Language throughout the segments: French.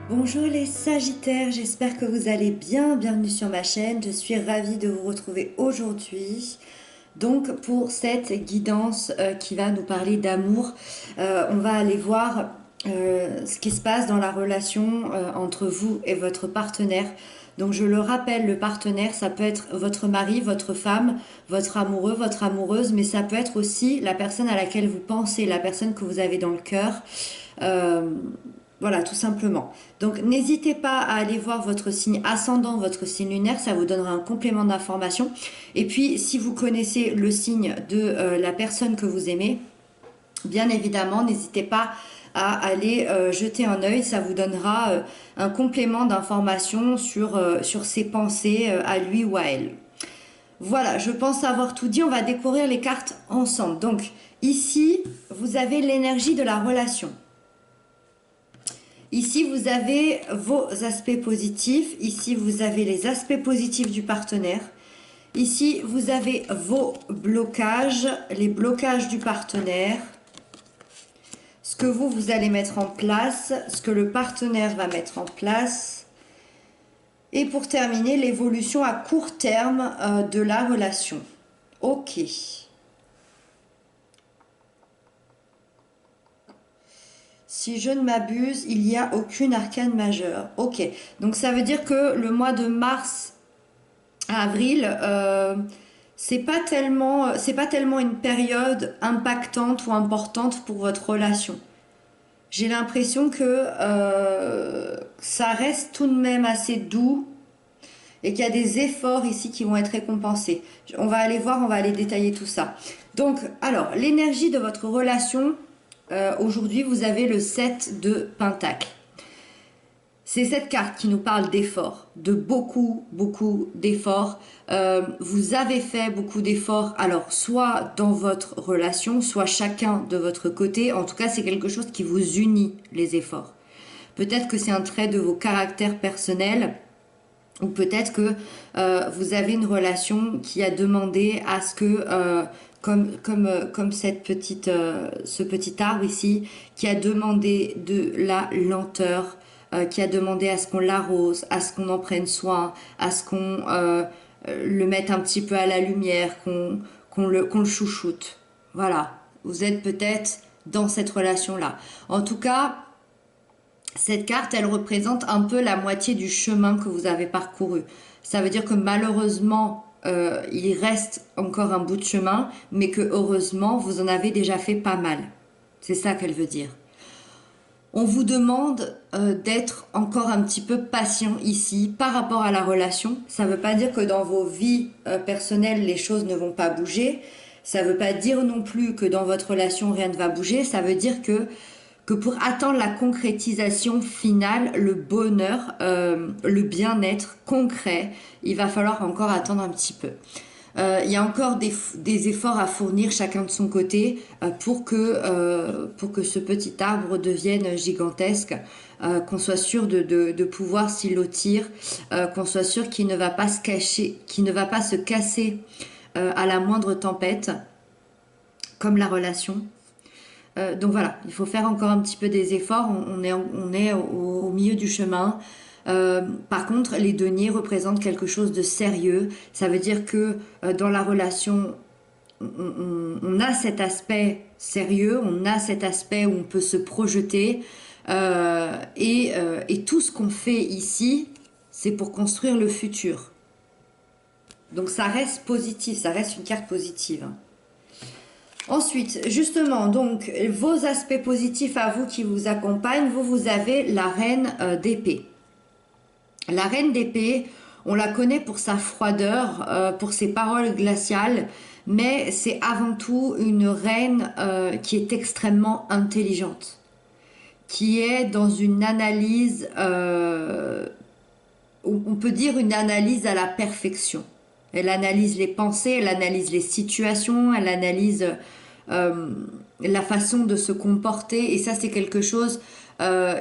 Bonjour les Sagittaires, j'espère que vous allez bien. Bienvenue sur ma chaîne. Je suis ravie de vous retrouver aujourd'hui. Donc pour cette guidance qui va nous parler d'amour, on va aller voir ce qui se passe dans la relation entre vous et votre partenaire. Donc je le rappelle, le partenaire, ça peut être votre mari, votre femme, votre amoureux, votre amoureuse, mais ça peut être aussi la personne à laquelle vous pensez, la personne que vous avez dans le cœur. Euh, voilà, tout simplement. Donc n'hésitez pas à aller voir votre signe ascendant, votre signe lunaire, ça vous donnera un complément d'information. Et puis si vous connaissez le signe de la personne que vous aimez, bien évidemment, n'hésitez pas à aller jeter un œil, ça vous donnera un complément d'information sur ses pensées à lui ou à elle. Voilà, je pense avoir tout dit, on va découvrir les cartes ensemble. Donc ici, vous avez l'énergie de la relation. Ici, vous avez vos aspects positifs. Ici, vous avez les aspects positifs du partenaire. Ici, vous avez vos blocages, les blocages du partenaire. Ce que vous allez mettre en place, ce que le partenaire va mettre en place. Et pour terminer, l'évolution à court terme de la relation. Ok. Si je ne m'abuse, il n'y a aucune arcane majeure. Ok, donc ça veut dire que le mois de mars à avril, c'est pas tellement une période impactante ou importante pour votre relation. J'ai l'impression que ça reste tout de même assez doux et qu'il y a des efforts ici qui vont être récompensés. On va aller voir, on va aller détailler tout ça. Donc, alors, l'énergie de votre relation, aujourd'hui, vous avez le 7 de Pentacle. C'est cette carte qui nous parle d'efforts, de beaucoup d'efforts. Vous avez fait beaucoup d'efforts, alors soit dans votre relation, soit chacun de votre côté. En tout cas, c'est quelque chose qui vous unit, les efforts. Peut-être que c'est un trait de vos caractères personnels, ou peut-être que vous avez une relation qui a demandé à ce que, comme ce petit arbre ici, qui a demandé de la lenteur, qui a demandé à ce qu'on l'arrose, à ce qu'on en prenne soin, à ce qu'on le mette un petit peu à la lumière, qu'on le chouchoute. Voilà, vous êtes peut-être dans cette relation-là. En tout cas, cette carte, elle représente un peu la moitié du chemin que vous avez parcouru. Ça veut dire que malheureusement, il reste encore un bout de chemin, mais que heureusement, vous en avez déjà fait pas mal. C'est ça qu'elle veut dire. On vous demande d'être encore un petit peu patient ici par rapport à la relation. Ça ne veut pas dire que dans vos vies personnelles, les choses ne vont pas bouger. Ça ne veut pas dire non plus que dans votre relation, rien ne va bouger. Ça veut dire que pour attendre la concrétisation finale, le bonheur, le bien-être concret, il va falloir encore attendre un petit peu. Il y a encore des efforts à fournir chacun de son côté pour que ce petit arbre devienne gigantesque, qu'on soit sûr de pouvoir s'y lotir, qu'on soit sûr qu'il ne va pas se cacher, qu'il ne va pas se casser à la moindre tempête, comme la relation. Donc voilà, il faut faire encore un petit peu des efforts, on est au milieu du chemin. Par contre, les deniers représentent quelque chose de sérieux. Ça veut dire que dans la relation, on a cet aspect sérieux, on a cet aspect où on peut se projeter. Et tout ce qu'on fait ici, c'est pour construire le futur. Donc ça reste positif, ça reste une carte positive. Ensuite, justement, donc, vos aspects positifs à vous qui vous accompagnent, vous avez la reine d'épée. La reine d'épée, on la connaît pour sa froideur, pour ses paroles glaciales, mais c'est avant tout une reine qui est extrêmement intelligente, qui est dans une analyse, on peut dire une analyse à la perfection. Elle analyse les pensées, elle analyse les situations, elle analyse la façon de se comporter. Et ça, c'est quelque chose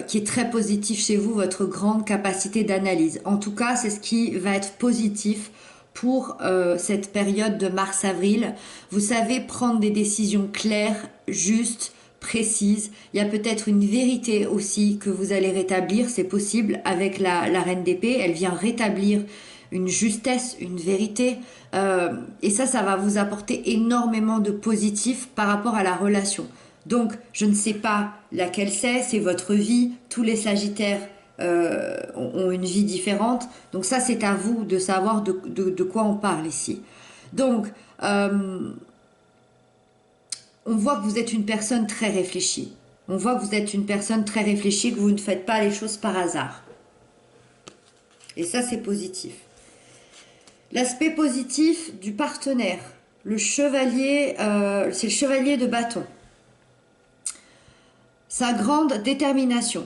qui est très positif chez vous, votre grande capacité d'analyse. En tout cas, c'est ce qui va être positif pour cette période de mars-avril. Vous savez prendre des décisions claires, justes, précise. Il y a peut-être une vérité aussi que vous allez rétablir, c'est possible avec la reine d'épée. Elle vient rétablir une justesse, une vérité. Et ça va vous apporter énormément de positif par rapport à la relation. Donc, je ne sais pas laquelle c'est votre vie. Tous les Sagittaires ont une vie différente. Donc ça, c'est à vous de savoir de quoi on parle ici. Donc, on voit que vous êtes une personne très réfléchie. On voit que vous êtes une personne très réfléchie, que vous ne faites pas les choses par hasard. Et ça, c'est positif. L'aspect positif du partenaire. Le chevalier, c'est le chevalier de bâton. Sa grande détermination.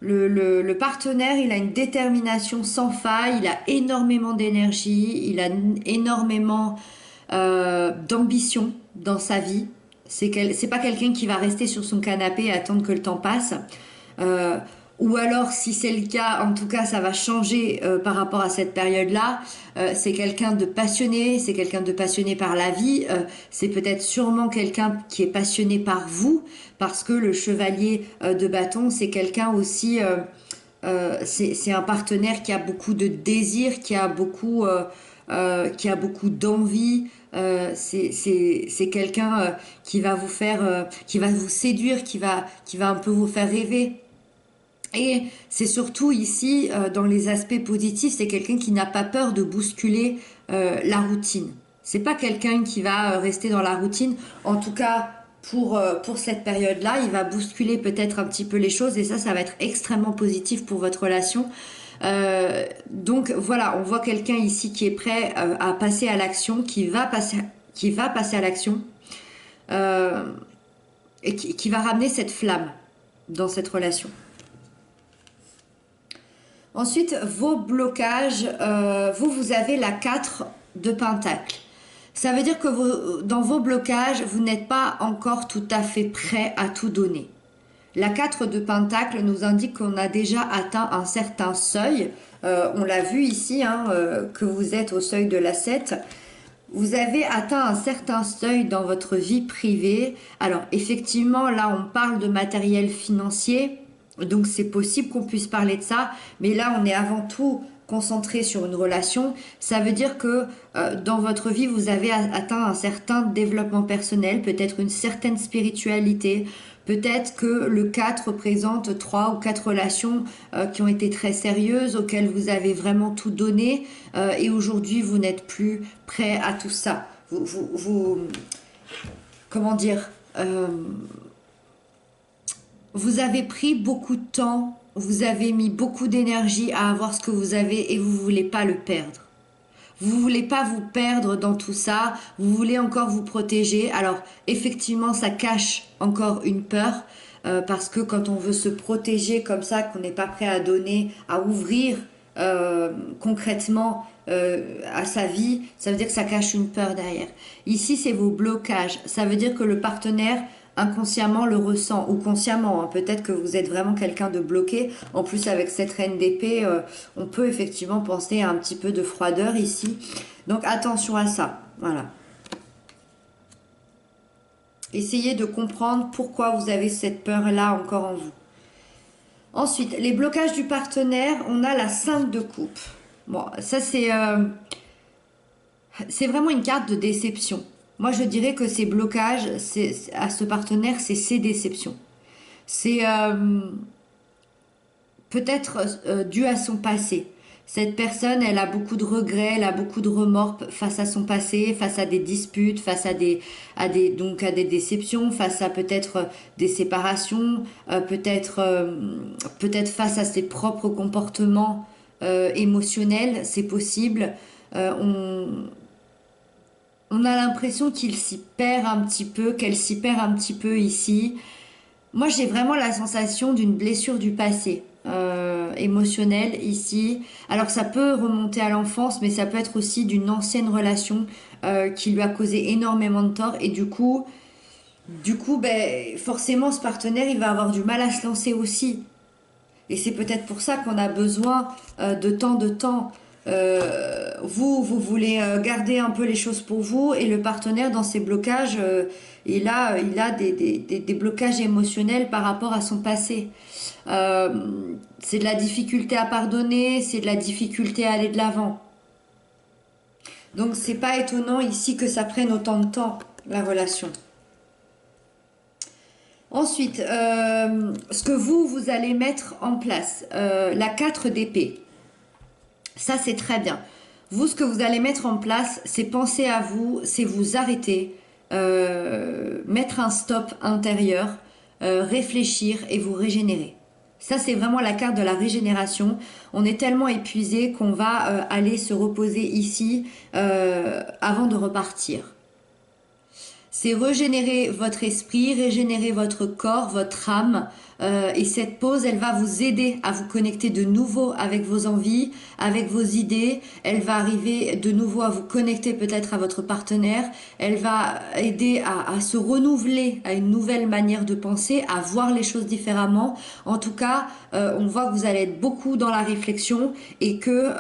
Le partenaire, il a une détermination sans faille, il a énormément d'énergie, il a énormément d'ambition dans sa vie. C'est pas quelqu'un qui va rester sur son canapé et attendre que le temps passe. Ou alors, si c'est le cas, en tout cas, ça va changer par rapport à cette période-là. C'est quelqu'un de passionné, c'est quelqu'un de passionné par la vie. C'est peut-être sûrement quelqu'un qui est passionné par vous, parce que le chevalier de bâton, c'est quelqu'un aussi... c'est un partenaire qui a beaucoup de désir, qui a beaucoup d'envie. C'est quelqu'un qui va vous faire, qui va vous séduire, qui va un peu vous faire rêver. Et c'est surtout ici, dans les aspects positifs, c'est quelqu'un qui n'a pas peur de bousculer la routine. C'est pas quelqu'un qui va rester dans la routine. En tout cas, pour cette période-là, il va bousculer peut-être un petit peu les choses et ça va être extrêmement positif pour votre relation. Donc voilà, on voit quelqu'un ici qui est prêt à passer à l'action, qui va passer à l'action et qui va ramener cette flamme dans cette relation. Ensuite, vos blocages, vous avez la 4 de Pentacle. Ça veut dire que dans vos blocages, vous n'êtes pas encore tout à fait prêt à tout donner. La 4 de Pentacle nous indique qu'on a déjà atteint un certain seuil. On l'a vu ici, que vous êtes au seuil de la 7. Vous avez atteint un certain seuil dans votre vie privée. Alors, effectivement, là, on parle de matériel financier. Donc, c'est possible qu'on puisse parler de ça. Mais là, on est avant tout concentré sur une relation. Ça veut dire que dans votre vie, vous avez atteint un certain développement personnel, peut-être une certaine spiritualité. Peut-être que le 4 représente 3 ou 4 relations qui ont été très sérieuses, auxquelles vous avez vraiment tout donné et aujourd'hui vous n'êtes plus prêt à tout ça. Comment dire, vous avez pris beaucoup de temps, vous avez mis beaucoup d'énergie à avoir ce que vous avez et vous ne voulez pas le perdre. Vous ne voulez pas vous perdre dans tout ça, vous voulez encore vous protéger. Alors effectivement, ça cache encore une peur parce que quand on veut se protéger comme ça, qu'on n'est pas prêt à donner, à ouvrir concrètement à sa vie, ça veut dire que ça cache une peur derrière. Ici, c'est vos blocages. Ça veut dire que le partenaire inconsciemment le ressent ou consciemment. Peut-être que vous êtes vraiment quelqu'un de bloqué. En plus, avec cette reine d'épée, on peut effectivement penser à un petit peu de froideur ici. Donc, attention à ça. Voilà. Essayez de comprendre pourquoi vous avez cette peur-là encore en vous. Ensuite, les blocages du partenaire, on a la 5 de coupe. Bon, ça c'est vraiment une carte de déception. Moi, je dirais que ces blocages à ce partenaire, c'est ses déceptions. C'est peut-être dû à son passé. Cette personne, elle a beaucoup de regrets, elle a beaucoup de remords face à son passé, face à des disputes, face à des déceptions, face à peut-être des séparations, peut-être face à ses propres comportements émotionnels, c'est possible. On a l'impression qu'il s'y perd un petit peu, qu'elle s'y perd un petit peu ici. Moi, j'ai vraiment la sensation d'une blessure du passé émotionnelle ici. Alors, ça peut remonter à l'enfance, mais ça peut être aussi d'une ancienne relation qui lui a causé énormément de tort. Et du coup, forcément, ce partenaire, il va avoir du mal à se lancer aussi. Et c'est peut-être pour ça qu'on a besoin de temps vous voulez garder un peu les choses pour vous et le partenaire dans ses blocages, il a des blocages émotionnels par rapport à son passé. C'est de la difficulté à pardonner, c'est de la difficulté à aller de l'avant. Donc c'est pas étonnant ici que ça prenne autant de temps, la relation. Ensuite, ce que vous allez mettre en place, la 4 d'épée. Ça, c'est très bien. Vous, ce que vous allez mettre en place, c'est penser à vous, c'est vous arrêter, mettre un stop intérieur, réfléchir et vous régénérer. Ça, c'est vraiment la carte de la régénération. On est tellement épuisé qu'on va aller se reposer ici avant de repartir. C'est régénérer votre esprit, régénérer votre corps, votre âme. Et cette pause, elle va vous aider à vous connecter de nouveau avec vos envies, avec vos idées. Elle va arriver de nouveau à vous connecter peut-être à votre partenaire. Elle va aider à se renouveler à une nouvelle manière de penser, à voir les choses différemment. En tout cas, on voit que vous allez être beaucoup dans la réflexion et que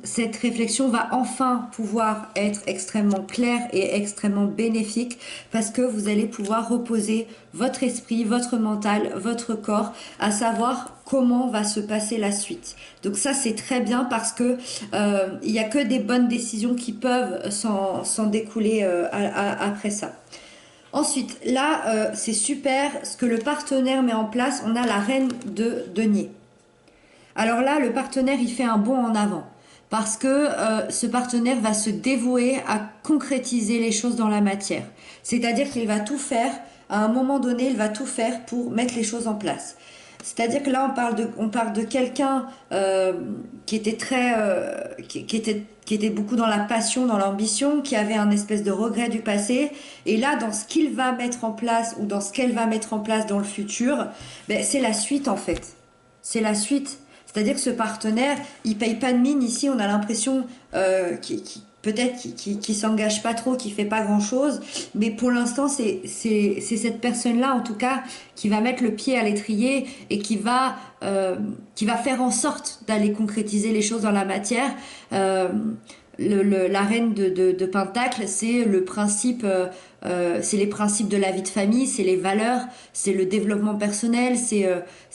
cette réflexion va enfin pouvoir être extrêmement claire et extrêmement bénéfique parce que vous allez pouvoir reposer votre esprit, votre mental, votre corps, à savoir comment va se passer la suite. Donc ça c'est très bien parce que il y a que des bonnes décisions qui peuvent s'en découler après ça. Ensuite, là, c'est super, ce que le partenaire met en place, on a la reine de denier. Alors là, le partenaire, il fait un bond en avant parce que ce partenaire va se dévouer à concrétiser les choses dans la matière. C'est-à-dire qu'il va tout faire, à un moment donné, il va tout faire pour mettre les choses en place. C'est-à-dire que là, on parle de quelqu'un qui était qui était beaucoup dans la passion, dans l'ambition, qui avait un espèce de regret du passé. Et là, dans ce qu'il va mettre en place ou dans ce qu'elle va mettre en place dans le futur, ben, c'est la suite en fait. C'est la suite. C'est-à-dire que ce partenaire, il paye pas de mine ici. On a l'impression peut-être qui s'engage pas trop, qui fait pas grand-chose. Mais pour l'instant, c'est cette personne-là, en tout cas, qui va mettre le pied à l'étrier et qui va faire en sorte d'aller concrétiser les choses dans la matière. La reine de Pentacle, c'est le principe, c'est les principes de la vie de famille, c'est les valeurs, c'est le développement personnel,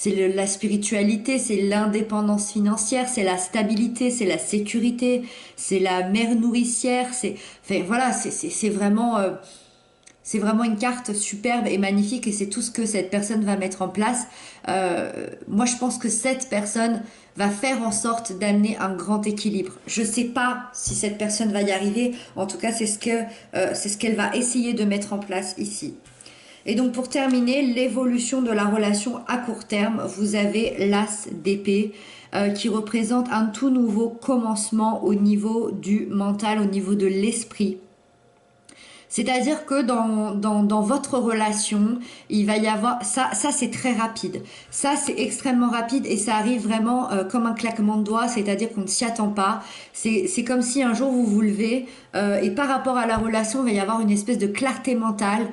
la spiritualité, c'est l'indépendance financière, c'est la stabilité, c'est la sécurité, c'est la mère nourricière, enfin voilà, c'est vraiment une carte superbe et magnifique et c'est tout ce que cette personne va mettre en place. Moi, je pense que cette personne va faire en sorte d'amener un grand équilibre. Je sais pas si cette personne va y arriver. En tout cas, c'est ce qu'elle va essayer de mettre en place ici. Et donc, pour terminer, l'évolution de la relation à court terme, vous avez l'As d'épée qui représente un tout nouveau commencement au niveau du mental, au niveau de l'esprit. C'est-à-dire que dans votre relation, il va y avoir... Ça c'est très rapide. Ça, c'est extrêmement rapide et ça arrive vraiment comme un claquement de doigts, c'est-à-dire qu'on ne s'y attend pas. C'est comme si un jour vous vous levez et par rapport à la relation, il va y avoir une espèce de clarté mentale,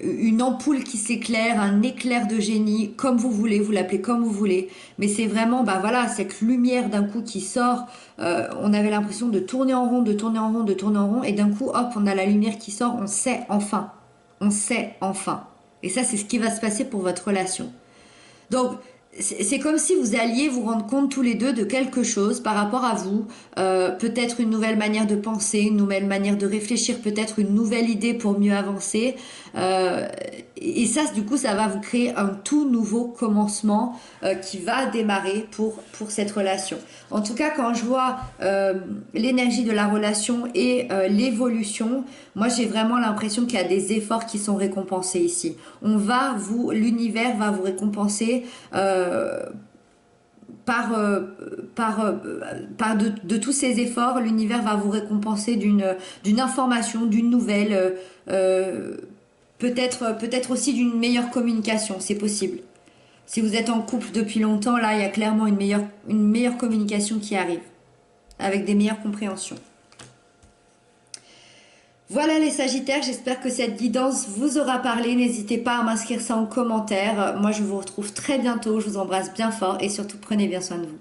une ampoule qui s'éclaire, un éclair de génie, comme vous voulez, vous l'appelez comme vous voulez. Mais c'est vraiment, bah voilà, cette lumière d'un coup qui sort. On avait l'impression de tourner en rond, de tourner en rond, de tourner en rond. Et d'un coup, hop, on a la lumière qui sort, on sait enfin. On sait enfin. Et ça, c'est ce qui va se passer pour votre relation. Donc, c'est comme si vous alliez vous rendre compte tous les deux de quelque chose par rapport à vous, peut-être une nouvelle manière de penser, une nouvelle manière de réfléchir, peut-être une nouvelle idée pour mieux avancer. Et ça, du coup, ça va vous créer un tout nouveau commencement qui va démarrer pour cette relation. En tout cas, quand je vois l'énergie de la relation et l'évolution, moi, j'ai vraiment l'impression qu'il y a des efforts qui sont récompensés ici. L'univers va vous récompenser de tous ces efforts. L'univers va vous récompenser d'une information, d'une nouvelle, peut-être aussi d'une meilleure communication, c'est possible. Si vous êtes en couple depuis longtemps, là, il y a clairement une meilleure communication qui arrive, avec des meilleures compréhensions. Voilà les Sagittaires, j'espère que cette guidance vous aura parlé. N'hésitez pas à m'inscrire ça en commentaire. Moi, je vous retrouve très bientôt. Je vous embrasse bien fort et surtout, prenez bien soin de vous.